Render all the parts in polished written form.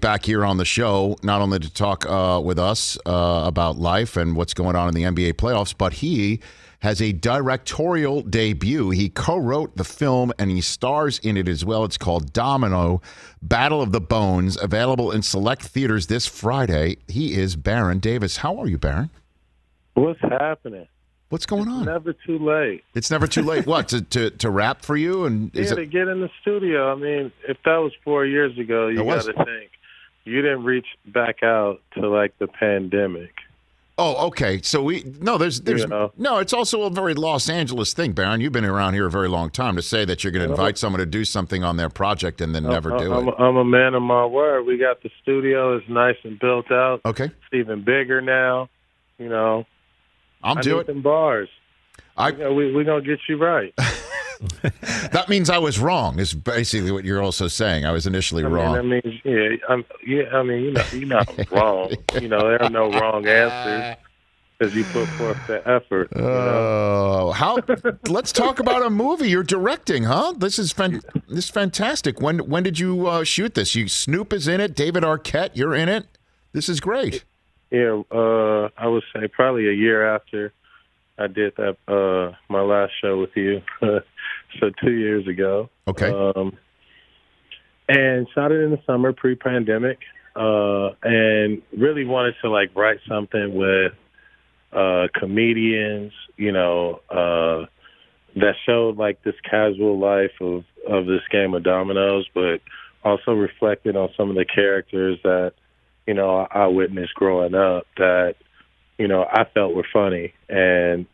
Back here on the show, not only to talk with us about life and what's going on in the NBA playoffs, but he has a directorial debut. He co-wrote the film and he stars in it as well. It's called Domino, Battle of the Bones, available in select theaters this Friday. He is Baron Davis. How are you, Baron? What's happening? What's going on? It's never too late. It's never too late. What, to rap for you? And to get in the studio. I mean, if that was 4 years ago, you got to think. You didn't reach back out to like the pandemic. Oh, okay. So there's no. It's also a very Los Angeles thing, Baron. You've been around here a very long time to say that you're going to invite someone to do something on their project and then never do it. I'm a man of my word. We got the studio. It's nice and built out. Okay. It's even bigger now. I'll do it. Some bars. We're gonna get you right. That means I was wrong. Is basically what you're also saying. I was initially wrong. That means, you're not wrong. There are no wrong answers because you put forth the effort. Let's talk about a movie you're directing, huh? This is fantastic. When did you shoot this? Snoop is in it. David Arquette, you're in it. This is great. Yeah, I would say probably a year after I did that, my last show with you. So 2 years ago. Okay. And shot it in the summer, pre-pandemic, and really wanted to write something with comedians, that showed this casual life of this game of dominoes, but also reflected on some of the characters that I witnessed growing up that I felt were funny, and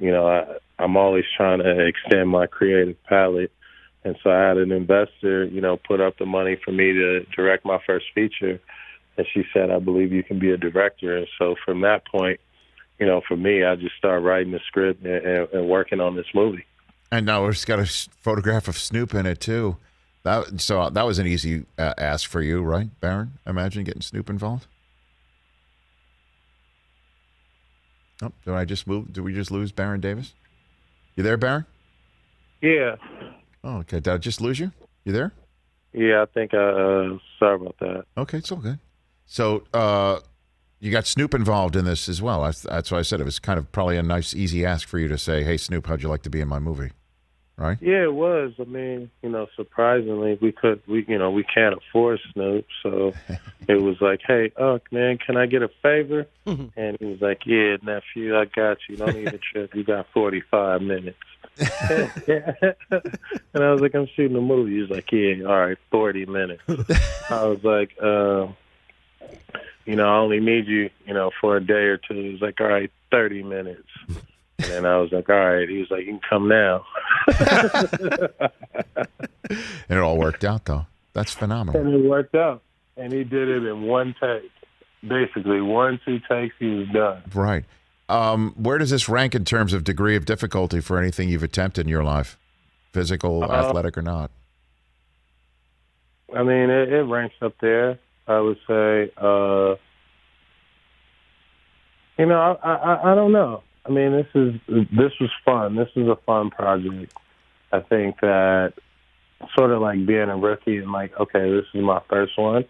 I'm always trying to extend my creative palette. And so I had an investor, put up the money for me to direct my first feature. And she said, I believe you can be a director. And so from that point, for me, I just started writing the script and working on this movie. And now it's got a photograph of Snoop in it, too. That was an easy ask for you, right, Baron? Imagine getting Snoop involved. Oh, did I just move? Did we just lose Baron Davis? You there, Baron? Yeah. Oh, okay. Did I just lose you? You there? Yeah, I think sorry about that. Okay, it's all good. So you got Snoop involved in this as well. That's why I said it was kind of probably a nice, easy ask for you to say, hey, Snoop, how'd you like to be in my movie? Right? Yeah, it was. I mean, surprisingly, we can't afford Snoop, so it was like, hey, man, can I get a favor? And he was like, yeah, nephew, I got you. Don't need a trip. You got 45 minutes. And I was like, I'm shooting a movie. He was like, yeah, all right, 40 minutes. I was like, I only need you, for a day or two. He was like, all right, 30 minutes. And then I was like, all right. He was like, you can come now. And it all worked out, though. That's phenomenal. And it worked out. And he did it in one take. Basically, 1-2 takes, he was done. Right. Where does this rank in terms of degree of difficulty for anything you've attempted in your life? Physical, athletic, or not? I mean, it ranks up there. I would say, I don't know. I mean, this was fun. This was a fun project. I think that sort of like being a rookie and okay, this is my first one.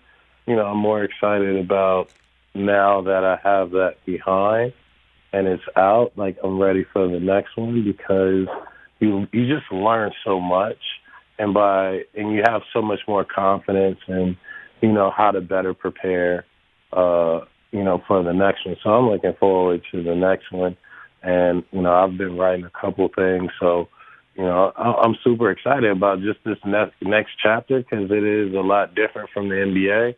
I'm more excited about now that I have that behind and it's out. I'm ready for the next one because you just learn so much and you have so much more confidence and how to better prepare for the next one. So I'm looking forward to the next one. And, I've been writing a couple things. So, I'm super excited about just this next chapter because it is a lot different from the NBA,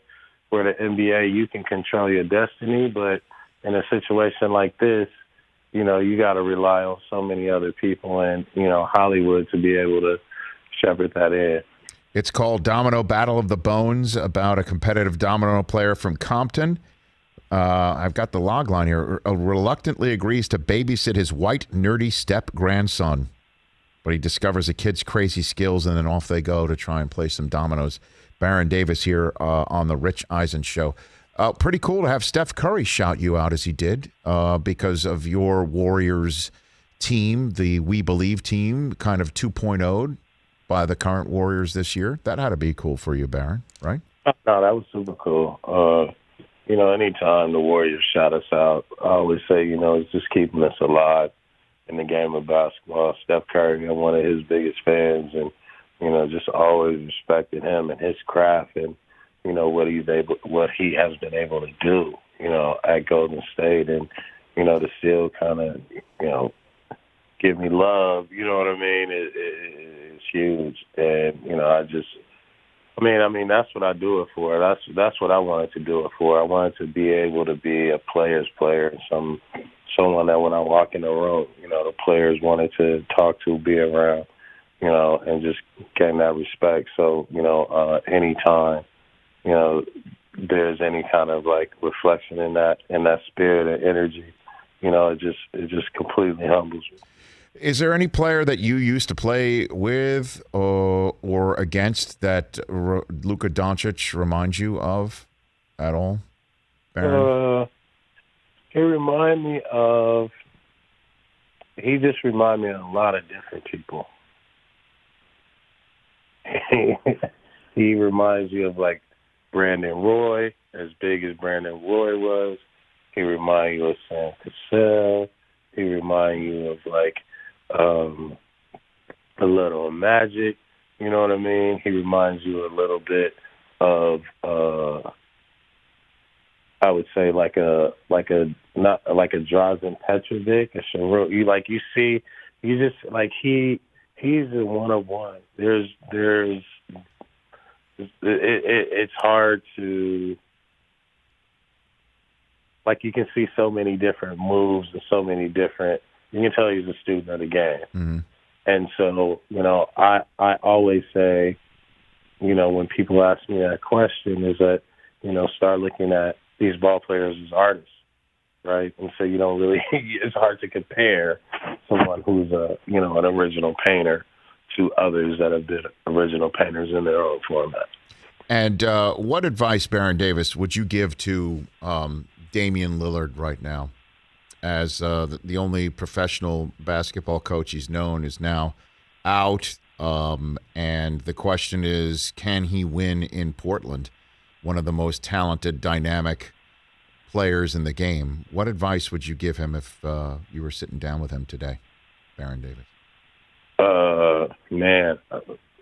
where the NBA, you can control your destiny. But in a situation like this, you got to rely on so many other people and, Hollywood to be able to shepherd that in. It's called Domino, Battle of the Bones, about a competitive domino player from Compton. I've got the log line here. Reluctantly agrees to babysit his white, nerdy step-grandson. But he discovers the kid's crazy skills, and then off they go to try and play some dominoes. Baron Davis here on the Rich Eisen Show. Pretty cool to have Steph Curry shout you out as he did because of your Warriors team, the We Believe team, kind of 2.0'd by the current Warriors this year. That had to be cool for you, Baron, right? No, that was super cool. Anytime the Warriors shout us out, I always say, it's just keeping us alive in the game of basketball. Steph Curry, I'm one of his biggest fans, and just always respected him and his craft, and what he has been able to do, at Golden State, and to still kind of give me love. You know what I mean? It's huge, and that's what I do it for. That's what I wanted to do it for. I wanted to be able to be a player's player, someone that when I walk in the room, the players wanted to talk to, be around, and just gain that respect. So, anytime, there's any kind of like reflection in that spirit and energy, it just completely humbles me. Is there any player that you used to play with or against that Luka Doncic reminds you of at all, Baron? He just reminds me of a lot of different people. He reminds you of like Brandon Roy, as big as Brandon Roy was. He reminds you of Sam Cassell. He reminds you of like a little Magic. You know what I mean? He reminds you a little bit of I would say like a not like a Drazen Petrovic, a Sharon. He's a one of one. It's hard to, like, you can see so many different moves and so many different. You can tell he's a student of the game. Mm-hmm. And so, I always say, when people ask me that question, is that, start looking at these ball players as artists, right? And so you don't really, it's hard to compare someone who's an original painter to others that have been original painters in their own format. And what advice, Baron Davis, would you give to Damian Lillard right now? As the only professional basketball coach he's known is now out. And the question is, can he win in Portland? One of the most talented, dynamic players in the game. What advice would you give him if you were sitting down with him today, Baron Davis? Man,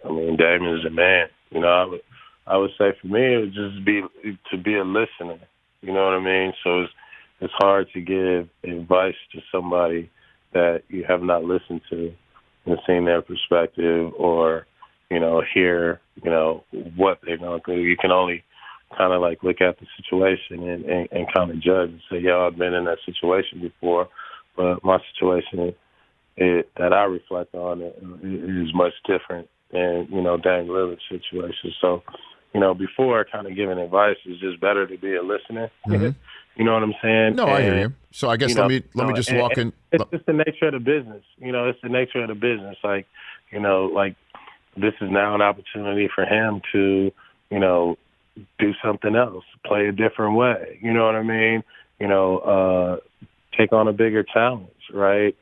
Damian's a man. I would say for me, it would just be to be a listener. You know what I mean? So it's hard to give advice to somebody that you have not listened to and seen their perspective or, hear, what they're going to do. You can only kind of like look at the situation and kind of judge and say, I've been in that situation before, but my situation that I reflect on is much different than, Damian Lillard's situation. So, before kind of giving advice, it's just better to be a listener. Mm-hmm. You know what I'm saying? No, I hear you. So I guess let me just walk in. It's just the nature of the business. It's the nature of the business. Like, like this is now an opportunity for him to, do something else, play a different way. You know what I mean? Take on a bigger challenge, right?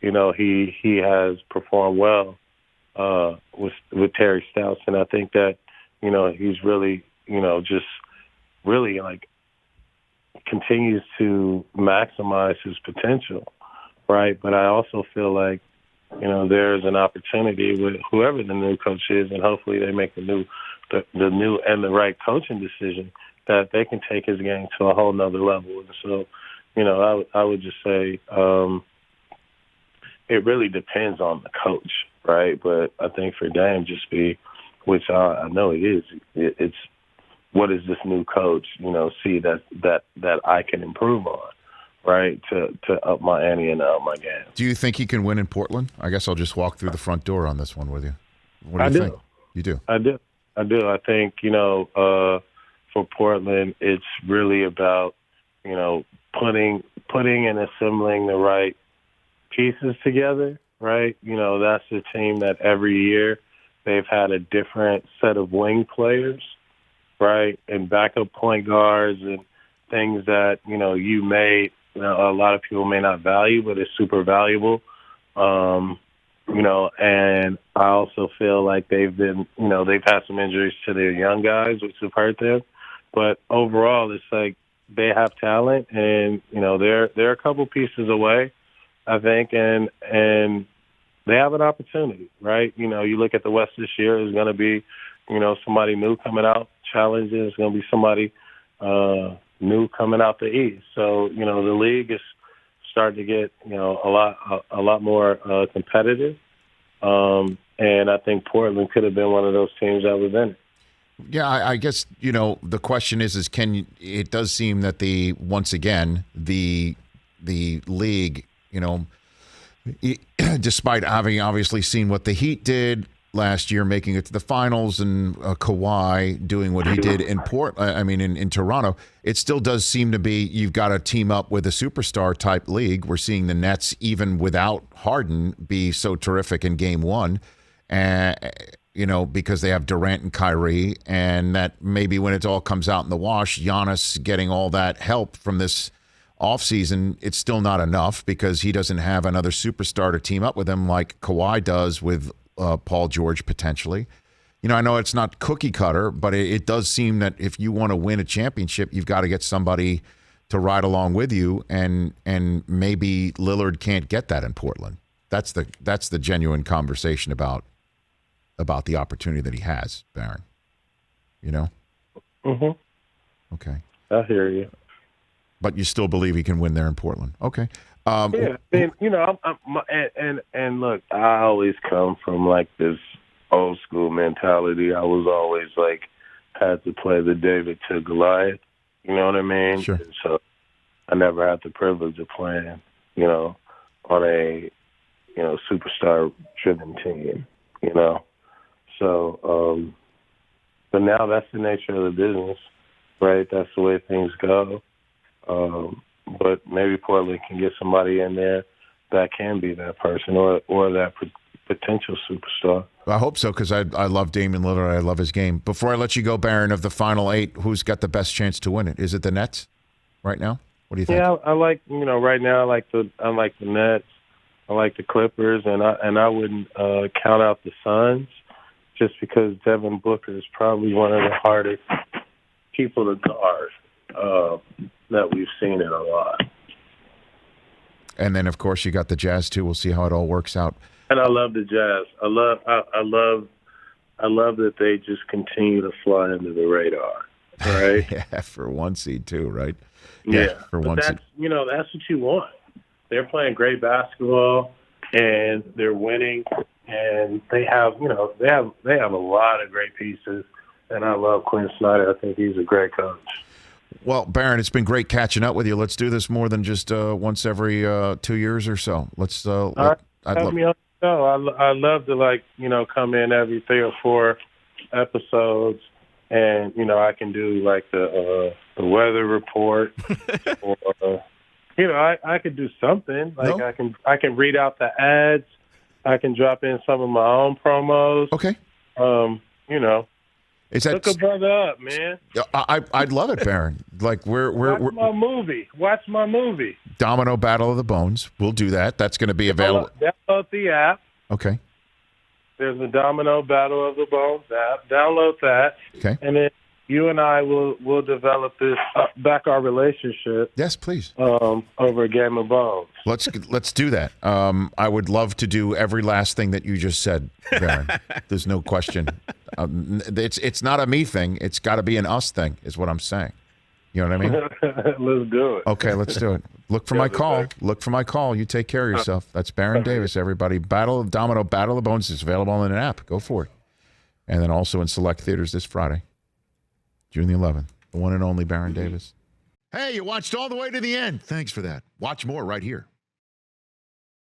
He has performed well with Terry Stotts, and I think that he's really just really like continues to maximize his potential, right? But I also feel like there's an opportunity with whoever the new coach is, and hopefully they make the new and the right coaching decision, that they can take his game to a whole nother level. And so, I would just say it really depends on the coach, right? But I think for Dame, which I know it is, it's what is this new coach, see that I can improve on, right? To up my ante and up my game. Do you think he can win in Portland? I guess I'll just walk through the front door on this one with you. What do you think? You do? I do. I think, for Portland, it's really about, putting and assembling the right pieces together, right? That's a team that every year they've had a different set of wing players, right? And backup point guards and things that, you may, a lot of people may not value, but it's super valuable, And I also feel like they've had some injuries to their young guys, which have hurt them. But overall, it's like they have talent, and they're a couple pieces away, I think, and they have an opportunity, right? You look at the West this year. There's going to be, somebody new coming out challenging. There's going to be somebody new coming out the East. So the league is starting to get a lot more competitive, and I think Portland could have been one of those teams that was in it. Yeah, I guess the question is it does seem that once again the league, despite having obviously seen what the Heat did last year, making it to the finals, and Kawhi doing what he did in in Toronto, it still does seem to be you've got to team up with a superstar type league. We're seeing the Nets, even without Harden, be so terrific in Game 1, because they have Durant and Kyrie, and that maybe when it all comes out in the wash, Giannis getting all that help from this offseason, it's still not enough because he doesn't have another superstar to team up with him like Kawhi does with Paul George potentially. I know it's not cookie cutter, but it does seem that if you want to win a championship, you've got to get somebody to ride along with you, and maybe Lillard can't get that in Portland. That's the genuine conversation about the opportunity that he has, Baron. Mm-hmm. Okay. I hear you. But you still believe he can win there in Portland. Okay. Yeah, and look, I always come from like this old school mentality. I was always like had to play the David to Goliath. You know what I mean? Sure. And so I never had the privilege of playing, on a, superstar-driven team. So, but now that's the nature of the business, right? That's the way things go. But maybe Portland can get somebody in there that can be that person or that potential superstar. I hope so, because I love Damian Lillard. I love his game. Before I let you go, Baron, of the final 8, who's got the best chance to win it? Is it the Nets right now? What do you think? Yeah, I like right now I like the Nets. I like the Clippers, and I wouldn't count out the Suns just because Devin Booker is probably one of the hardest people to guard that we've seen in a lot. And then, of course, you got the Jazz too. We'll see how it all works out. And I love the Jazz. I love that they just continue to fly under the radar. Right? Yeah, for 1 seed too, right? Yeah, for 1 seed. That's what you want. They're playing great basketball and they're winning, and they have a lot of great pieces. And I love Quinn Snyder. I think he's a great coach. Well, Baron, it's been great catching up with you. Let's do this more than just once every 2 years or so. Let's. Me on the show. I love to come in every 3 or 4 episodes, and I can do like the weather report, or I could do something like I can read out the ads. I can drop in some of my own promos. Okay. Is that, look a brother up, man. I'd love it, Baron. Like Watch my movie. Watch my movie. Domino Battle of the Bones. We'll do that. That's going to be available. Download the app. Okay. There's a Domino Battle of the Bones app. Download that. Okay. And then you and I will develop this back our relationship. Yes, please. Over a game of bones. Let's do that. I would love to do every last thing that you just said, Baron. There's no question. It's not a me thing. It's got to be an us thing, is what I'm saying. You know what I mean? Let's do it. Okay, let's do it. Look for my call. Look for my call. You take care of yourself. That's Baron Davis, everybody. Battle of the Bones is available in an app. Go for it. And then also in select theaters this Friday, June the 11th. The one and only Baron Davis. Hey, you watched all the way to the end. Thanks for that. Watch more right here.